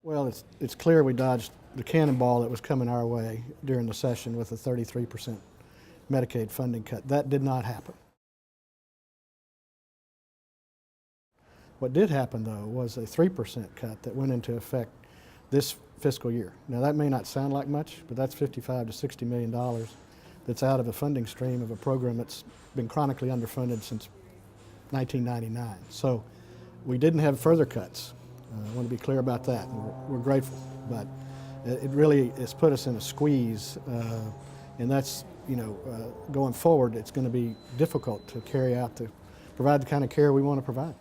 Well, it's clear we dodged the cannonball that was coming our way during the session with a 33% Medicaid funding cut. That did not happen. What did happen, though, was a 3% cut that went into effect this fiscal year. Now, that may not sound like much, but that's $55 to $60 million that's out of a funding stream of a program that's been chronically underfunded since 1999. So we didn't have further cuts. I want to be clear about that. We're grateful, but it really has put us in a squeeze, and that's, going forward, it's going to be difficult to provide the kind of care we want to provide.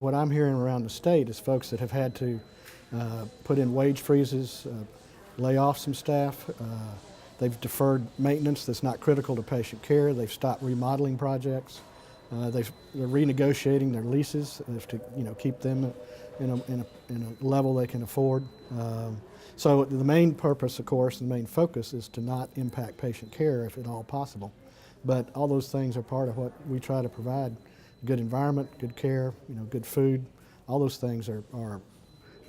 What I'm hearing around the state is folks that have had to put in wage freezes, lay off some staff. They've deferred maintenance that's not critical to patient care. They've stopped remodeling projects. They're renegotiating their leases to keep them in a level they can afford. So the main purpose, of course, the main focus is to not impact patient care if at all possible. But all those things are part of what we try to provide: good environment, good care, good food. All those things are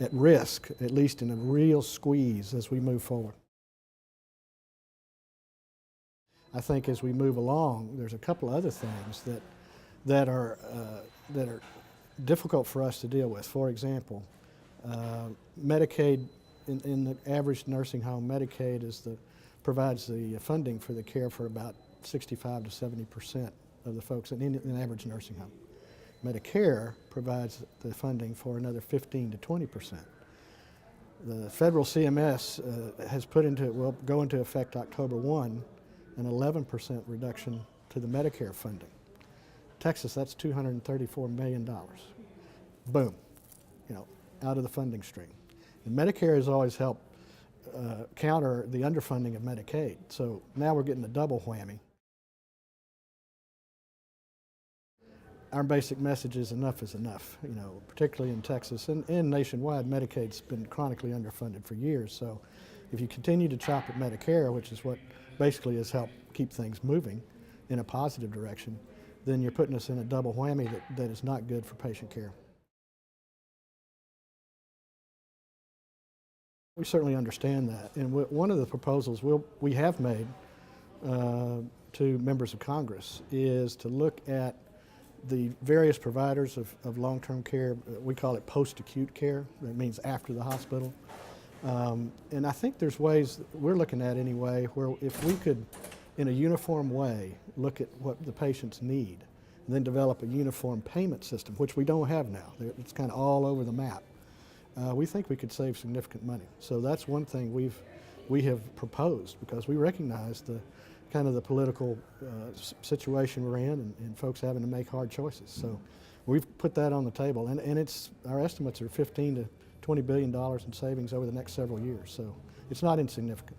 at risk, at least in a real squeeze as we move forward. I think as we move along, there's a couple other things that are difficult for us to deal with. For example, Medicaid, in the average nursing home, Medicaid provides the funding for the care for about 65 to 70% of the folks in an average nursing home. Medicare provides the funding for another 15 to 20%. The federal CMS has will go into effect October 1, an 11% reduction to the Medicare funding. Texas, that's $234 million. Boom, out of the funding stream. And Medicare has always helped counter the underfunding of Medicaid. So now we're getting a double whammy. Our basic message is enough is enough, particularly in Texas and nationwide. Medicaid's been chronically underfunded for years. So if you continue to chop at Medicare, which is what basically has helped keep things moving in a positive direction, then you're putting us in a double whammy that is not good for patient care. We certainly understand that, and one of the proposals we have made to members of Congress is to look at the various providers of long-term care. We call it post-acute care. That means after the hospital. And I think there's ways we're looking at anyway where if we could, in a uniform way, look at what the patients need and then develop a uniform payment system, which we don't have now. It's kind of all over the map. We think we could save significant money. So that's one thing we have proposed, because we recognize the political situation we're in and folks having to make hard choices. So we've put that on the table, and our estimates are $15 to $20 billion in savings over the next several years. So it's not insignificant.